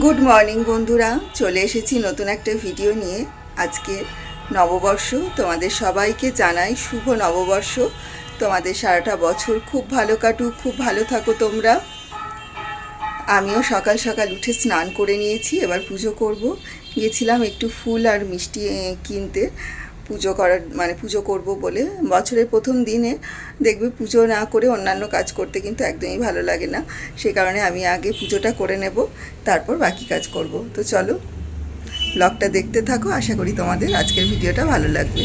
Good morning বন্ধুরা, চলে এসেছি নতুন একটা ভিডিও নিয়ে। আজকে নববর্ষ, তোমাদের সবাইকে জানাই শুভ নববর্ষ। তোমাদের সারাটা বছর খুব ভালো কাটুক, খুব ভালো থাকো তোমরা। আমিও সকাল সকাল উঠে স্নান করে নিয়েছি, এবার পুজো করব। গিয়েছিলাম একটু ফুল আর মিষ্টি কিনতে, পুজো করার পুজো করব বলে। বছরের প্রথম দিনে দেখবে পুজো না করে অন্যান্য কাজ করতে কিন্তু একদমই ভালো লাগে না। সেই কারণে আমি আগে পুজোটা করে নেব, তারপর বাকি কাজ করব। তো চলো ব্লগটা দেখতে থাকো, আশা করি তোমাদের আজকের ভিডিওটা ভালো লাগবে।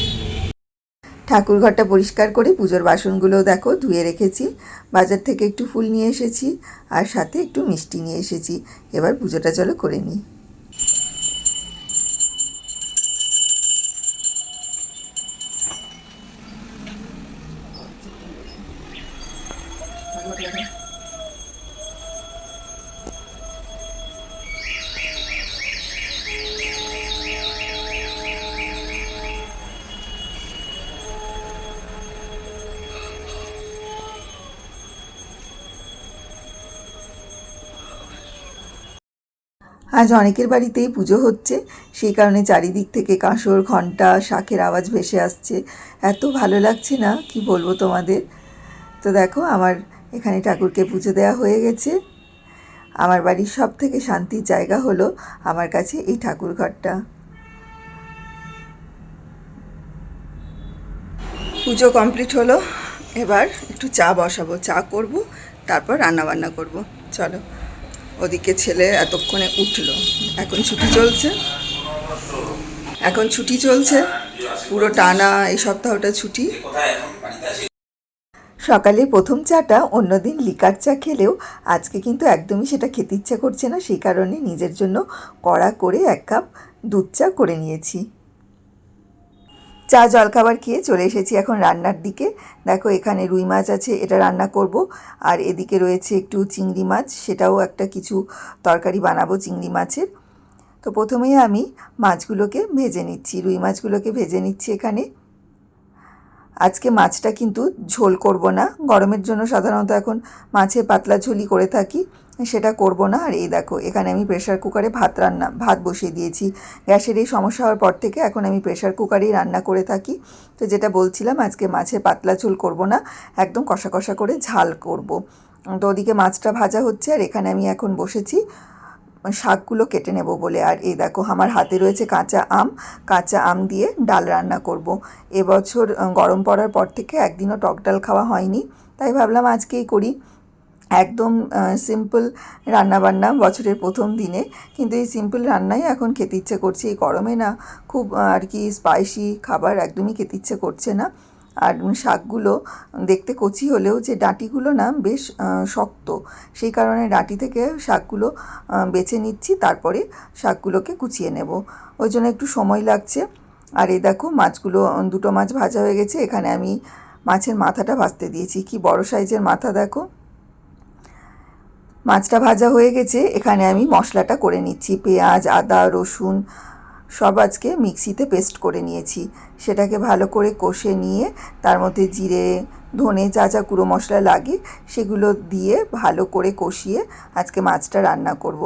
ঠাকুরঘরটা পরিষ্কার করে পুজোর বাসনগুলোও দেখো ধুয়ে রেখেছি। বাজার থেকে একটু ফুল নিয়ে এসেছি আর সাথে একটু মিষ্টি নিয়ে এসেছি। এবার পুজোটা চলো করে নিই। আজ অনেকের বাড়িতেই পুজো হচ্ছে, সেই কারণে চারিদিক থেকে কাঁসর, ঘণ্টা, শাঁখের আওয়াজ ভেসে আসছে। এত ভালো লাগছে না, কি বলবো তোমাদের। তো দেখো আমার এখানে ঠাকুরকে পুজো দেওয়া হয়ে গেছে। আমার বাড়ির সব থেকে শান্তির জায়গা হলো আমার কাছে এই ঠাকুর ঘরটা। পুজো কমপ্লিট হলো, এবার একটু চা বসাবো, চা করব, তারপর রান্নাবান্না করব। চলো, ওদিকে ছেলে এতক্ষণে উঠলো, এখন ছুটি চলছে পুরো টানা এই সপ্তাহটা ছুটি। সকালে প্রথম চাটা অন্যদিন লিকার চা খেলেও আজকে কিন্তু একদমই সেটা খেতে ইচ্ছা করছে না, সেই কারণে নিজের জন্য কড়া করে 1 কাপ দুধ চা করে নিয়েছি। চা জলখাবার খেয়ে চলে এসেছি এখন রান্নার দিকে। দেখো এখানে রুই মাছ আছে, এটা রান্না করব। আর এদিকে রয়েছে একটু চিংড়ি মাছ, সেটাও একটা কিছু তরকারি বানাবো চিংড়ি মাছের। তো প্রথমেই আমি মাছগুলোকে ভেজে নিচ্ছি, রুই মাছগুলোকে ভেজে নিচ্ছি এখানে। আজকে মাছটা কিন্তু ঝোল করব না, গরমের জন্য সাধারণত এখন মাছের পাতলা ঝোলই করে থাকি, সেটা করব না। আর এই দেখো এখানে আমি প্রেশার কুকারে ভাত বসিয়ে দিয়েছি। গ্যাসের এই সমস্যা হওয়ার পর থেকে এখন আমি প্রেশার কুকারেই রান্না করে থাকি। তো যেটা বলছিলাম, আজকে মাছের পাতলা ঝোল করব না, একদম কষা কষা করে ঝাল করব। তো ওদিকে মাছটা ভাজা হচ্ছে আর এখানে আমি এখন বসেছি শাকগুলো কেটে নেব বলে। আর এই দেখো আমার হাতে রয়েছে কাঁচা আম দিয়ে ডাল রান্না করব। এবছর গরম পড়ার পর থেকে একদিনও টক ডাল খাওয়া হয়নি, তাই ভাবলাম আজকেই করি। একদম সিম্পল রান্নাবান্না বছরের প্রথম দিনে, কিন্তু এই সিম্পল রান্নাই এখন খেতে ইচ্ছে করছে। এই গরমে না খুব আর কি স্পাইসি খাবার একদমই খেতে ইচ্ছে করছে না। আর শাকগুলো দেখতে কচি হলেও যে ডাঁটিগুলো না বেশ শক্ত, সেই কারণে ডাঁটি থেকে শাকগুলো বেছে নিচ্ছি, তারপরে শাকগুলোকে কুচিয়ে নেব, ওই জন্য একটু সময় লাগছে। আর এই দেখো মাছগুলো, দুটো মাছ ভাজা হয়ে গেছে। এখানে আমি মাছের মাথাটা ভাজতে দিয়েছি, কি বড় সাইজের মাথা দেখো। মাছটা ভাজা হয়ে গেছে, এখানে আমি মশলাটা করে নিচ্ছি। পেঁয়াজ, আদা, রসুন সব আজকে মিক্সিতে পেস্ট করে নিয়েছি। সেটাকে ভালো করে কষে নিয়ে তার মধ্যে জিরে, ধনে, যা যা গুঁড়ো মশলা লাগে সেগুলো দিয়ে ভালো করে কষিয়ে আজকে মাছটা রান্না করব।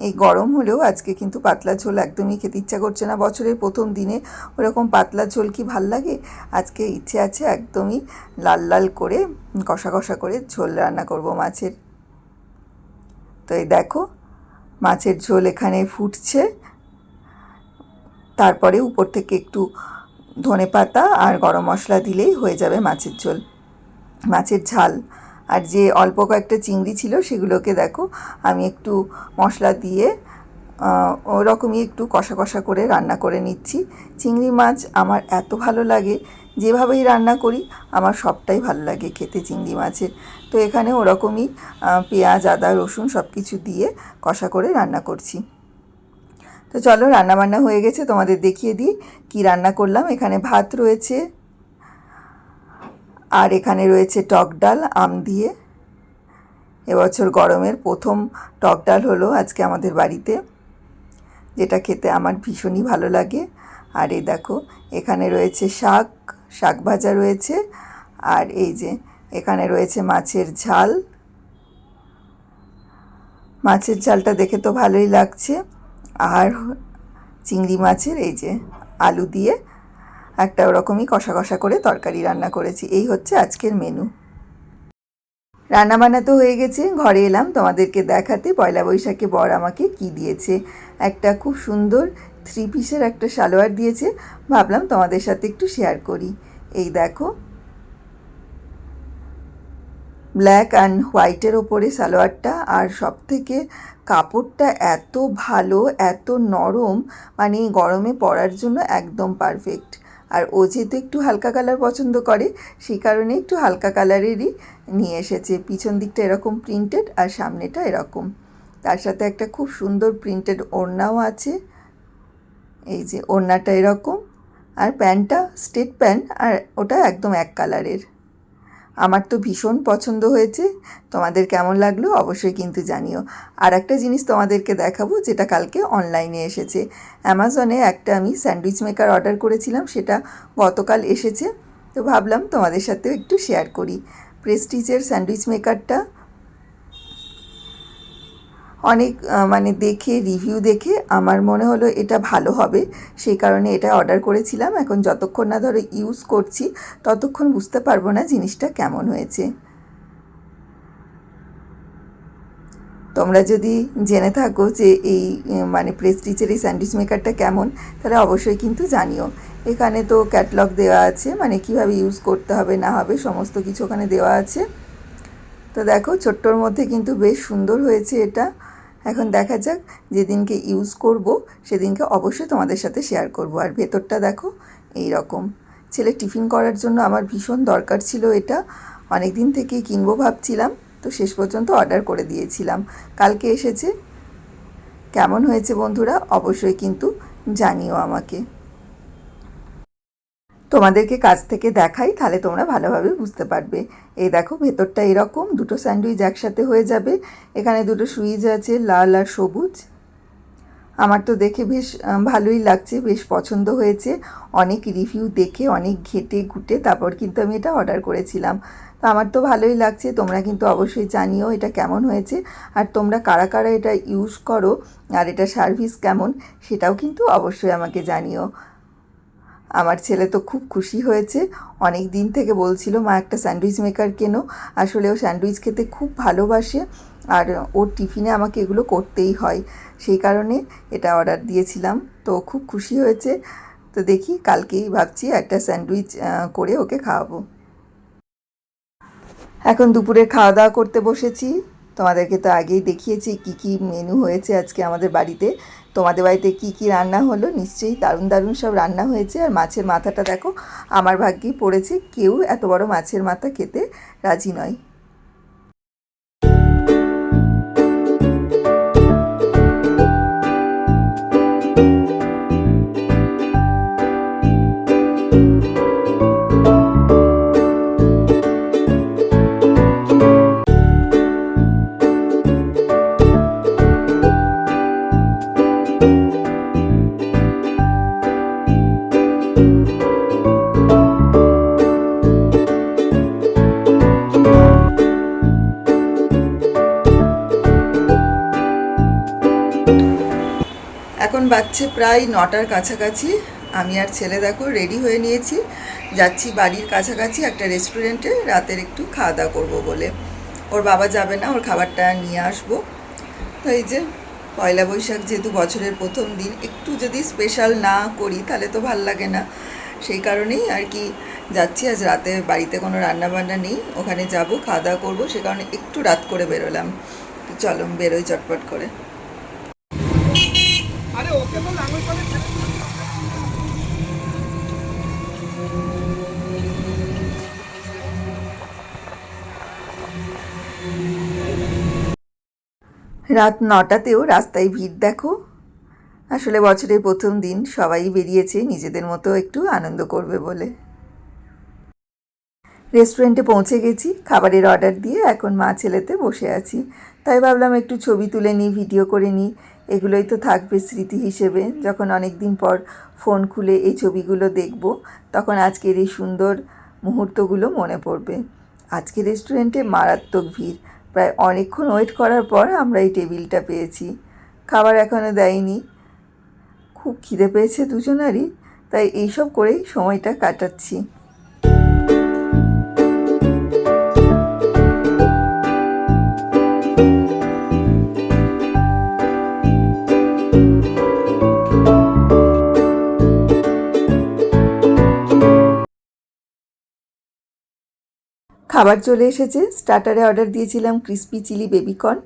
এই গরম হলেও আজকে কিন্তু পাতলা ঝোল একদমই খেতে ইচ্ছা করছে না। বছরের প্রথম দিনে ওরকম পাতলা ঝোল কি ভাল লাগে? আজকে ইচ্ছে আছে একদমই লাল লাল করে কষা কষা করে ঝোল রান্না করব মাছের। তো এই দেখো মাছের ঝোল এখানে ফুটছে, তারপরে উপর থেকে একটু ধনেপাতা আর গরম মশলা দিলেই হয়ে যাবে মাছের ঝোল, মাছের ঝাল। আর যে অল্প কয়েকটা চিংড়ি ছিল সেগুলোকে দেখো আমি একটু মশলা দিয়ে ওরকমই একটু কষা কষা করে রান্না করে নিচ্ছি। চিংড়ি মাছ আমার এত ভালো লাগে, যেভাবেই রান্না করি আমার সবটাই ভালো লাগে খেতে চিংড়ি মাছের। তো এখানে ওরকমই পেঁয়াজ, আদা, রসুন সব কিছু দিয়ে কষা করে রান্না করছি। তো চলো রান্নাবান্না হয়ে গেছে, তোমাদের দেখিয়ে দিই কি রান্না করলাম। এখানে ভাত রয়েছে আর এখানে রয়েছে টক ডাল আম দিয়ে। এবছর গরমের প্রথম টক ডাল হলো আজকে আমাদের বাড়িতে, যেটা খেতে আমার ভীষণই ভালো লাগে। আর এই দেখো এখানে রয়েছে শাক ভাজা রয়েছে, আর এই যে এখানে রয়েছে মাছের ঝাল। মাছের ঝালটা দেখে তো ভালোই লাগছে। আর চিংড়ি মাছের এই যে আলু দিয়ে একটা ওরকমই কষা কষা করে তরকারি রান্না করেছি। এই হচ্ছে আজকের মেনু। রান্নাবান্না তো হয়ে গেছে, ঘরে এলাম তোমাদেরকে দেখাতে পয়লা বৈশাখে বর আমাকে কি দিয়েছে। একটা খুব সুন্দর 3 পিসের একটা সালোয়ার দিয়েছে, ভাবলাম তোমাদের সাথে একটু শেয়ার করি। এই দেখো, ব্ল্যাক অ্যান্ড হোয়াইটের ওপরে সালোয়ারটা, আর সবথেকে কাপড়টা এত ভালো, এত নরম, মানে গরমে পরার জন্য একদম পারফেক্ট। আর ও যেহেতু একটু হালকা কালার পছন্দ করে, সেই কারণে একটু হালকা কালারেরই নিয়ে এসেছে। পিছন দিকটা এরকম প্রিন্টেড আর সামনেটা এরকম, তার সাথে একটা খুব সুন্দর প্রিন্টেড ওড়নাও আছে। এই যে ওড়নাটা এরকম, আর প্যান্টটা স্ট্রেট প্যান্ট, আর ওটা একদম এক কালারের। আমার তো ভীষণ পছন্দ হয়েছে। তোমাদের কেমন লাগলো অবশ্যই কিন্তু জানিও। আর একটা জিনিস তোমাদেরকে দেখাবো, যেটা কালকে অনলাইনে এসেছে। অ্যামাজনে একটা আমি স্যান্ডউইচ মেকার অর্ডার করেছিলাম, সেটা গতকাল এসেছে। তো ভাবলাম তোমাদের সাথেও একটু শেয়ার করি। প্রেস্টিজের স্যান্ডউইচ মেকারটা অনেক মানে দেখে রিভিউ দেখে আমার মনে হলো এটা ভালো হবে, সেই কারণে এটা অর্ডার করেছিলাম। এখন যতক্ষণ না ধরো ইউজ করছি ততক্ষণ বুঝতে পারবো না জিনিসটা কেমন হয়েছে। তোমরা যদি জেনে থাকো যে এই মানে প্রেস্টিজের এই স্যান্ডউইচ মেকারটা কেমন, তাহলে অবশ্যই কিন্তু জানিও। এখানে তো ক্যাটালগ দেওয়া আছে, মানে কিভাবে ইউজ করতে হবে না হবে সমস্ত কিছু ওখানে দেওয়া আছে। তো দেখো, ছোট্টর মধ্যে কিন্তু বেশ সুন্দর হয়েছে এটা। এখন দেখা যাক, যেদিনকে ইউজ করব সেদিনকে অবশ্যই তোমাদের সাথে শেয়ার করব। আর ভেতরটা দেখো এই রকম। ছেলে টিফিন করার জন্য আমার ভীষণ দরকার ছিল এটা, অনেক দিন থেকেই কিনবো ভাবছিলাম, তো শেষ পর্যন্ত অর্ডার করে দিয়েছিলাম। কালকে এসেছে। কেমন হয়েছে বন্ধুরা অবশ্যই কিন্তু জানিও আমাকে। তোমাদেরকে কাছ থেকে দেখাই, তাহলে তোমরা ভালোভাবে বুঝতে পারবে। এই দেখো, ভেতরটা এরকম, দুটো স্যান্ডউইচ একসাথে হয়ে যাবে। এখানে দুটো সুইচ আছে, লাল আর সবুজ। আমার তো দেখে বেশ ভালোই লাগছে, বেশ পছন্দ হয়েছে। অনেক রিভিউ দেখে, অনেক ঘেটে ঘুটে তারপর কিন্তু আমি এটা অর্ডার করেছিলাম। তো আমার তো ভালোই লাগছে। তোমরা কিন্তু অবশ্যই জানিও এটা কেমন হয়েছে, আর তোমরা কারা কারা এটা ইউজ করো, আর এটা সার্ভিস কেমন সেটাও কিন্তু অবশ্যই আমাকে জানিও। আমার ছেলে তো খুব খুশি হয়েছে, অনেক দিন থেকে বলছিল মা একটা স্যান্ডউইচ মেকার কেনো। আসলে ও স্যান্ডউইচ খেতে খুব ভালোবাসে, আর ওর টিফিনে আমাকে এগুলো করতেই হয়, সেই কারণে এটা অর্ডার দিয়েছিলাম। তো খুব খুশি হয়েছে। তো দেখি, কালকেই ভাবছি একটা স্যান্ডউইচ করে ওকে খাওয়াবো। এখন দুপুরে খাওয়া দাওয়া করতে বসেছি। তোমাদেরকে তো আগেই দেখিয়েছি কি কি মেনু হয়েছে আজকে আমাদের বাড়িতে। তোমাদের বাড়িতে কি কি রান্না হলো, নিশ্চয়ই দারুণ দারুণ সব রান্না হয়েছে। আর মাছের মাথাটা দেখো, আমার ভাগ্যেই পড়েছে, কেউ এত বড় মাছের মাথা খেতে রাজি নয়। এখন বাজছে প্রায় 9টার কাছাকাছি। আমি আর ছেলে দেখো রেডি হয়ে নিয়েছি, যাচ্ছি বাড়ির কাছাকাছি একটা রেস্টুরেন্টে রাতের একটু খাওয়া দাওয়া করবো বলে। ওর বাবা যাবে না, ওর খাবারটা নিয়ে আসবো। তো এই যে পয়লা বৈশাখ যেহেতু বছরের প্রথম দিন, একটু যদি স্পেশাল না করি তাহলে তো ভাল লাগে না, সেই কারণেই আর কি যাচ্ছি। আজ রাতে বাড়িতে কোনো রান্নাবান্না নেই, ওখানে যাব, খাওয়া দাওয়া করবো, সে কারণে একটু রাত করে বেরোলাম। তো চলো বেরোই চটপট করে। রাত 9টাতেও রাস্তায় ভিড় দেখো। আসলে বছরের প্রথম দিন, সবাই বেরিয়েছে নিজেদের মতো একটু আনন্দ করবে বলে। রেস্টুরেন্টে পৌঁছে গেছি, খাবারের অর্ডার দিয়ে এখন মা ছেলেতে বসে আছি। তাই ভাবলাম একটু ছবি তুলে নিই, ভিডিও করে নিই, এগুলোই তো থাকবে স্মৃতি হিসেবে। যখন অনেক দিন পর ফোন খুলে এই ছবিগুলো দেখব, তখন আজকের এই সুন্দর মুহূর্তগুলো মনে পড়বে। আজকে রেস্টুরেন্টে মারাত্মক ভিড়, প্রায় অনেকক্ষণ ওয়েট করার পর আমরা এই টেবিলটা পেয়েছি। খাবার এখনও দেয়নি, খুব খিদে পেয়েছে দুজনারই, তাই এইসব করেই সময়টা কাটাচ্ছি। খাবার চলে এসেছে। স্টার্টারে অর্ডার দিয়েছিলাম ক্রিস্পি চিলি বেবিকর্ন,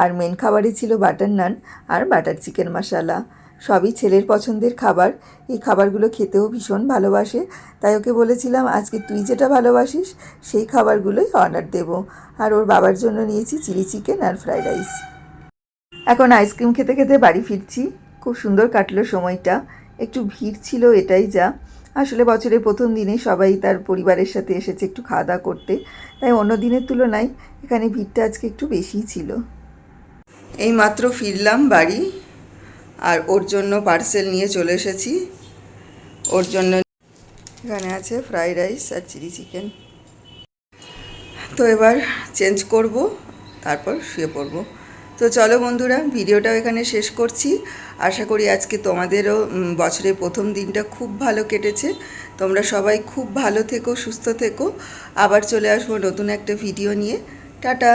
আর মেন খাবারে ছিল বাটার নান আর বাটার চিকেন মশালা। সবই ছেলের পছন্দের খাবার। এই খাবারগুলো খেতেও ভীষণ ভালোবাসে, তাই ওকে বলেছিলাম আজকে তুই যেটা ভালোবাসিস সেই খাবারগুলোই অর্ডার দেবো। আর ওর বাবার জন্য নিয়েছি চিলি চিকেন আর ফ্রাইড রাইস। এখন আইসক্রিম খেতে খেতে বাড়ি ফিরছি। খুব সুন্দর কাটলো সময়টা। একটু ভিড় ছিল, এটাই যা। আসলে বছরের প্রথম দিনে সবাই তার পরিবারের সাথে এসেছে একটু খাওয়া দাওয়া করতে, তাই অন্য দিনের তুলনায় এখানে ভিড়টা আজকে একটু বেশিই ছিল। এই মাত্র ফিরলাম বাড়ি, আর ওর জন্য পার্সেল নিয়ে চলে এসেছি। ওর জন্য এখানে আছে ফ্রাইড রাইস আর চিলি চিকেন। তো এবার চেঞ্জ করব, তারপর শুয়ে পড়ব। তো চলো বন্ধুরা, ভিডিওটাও এখানে শেষ করছি। আশা করি আজকে তোমাদেরও বছরের প্রথম দিনটা খুব ভালো কেটেছে। তোমরা সবাই খুব ভালো থেকো, সুস্থ থেকো। আবার চলে আসবো নতুন একটা ভিডিও নিয়ে। টাটা।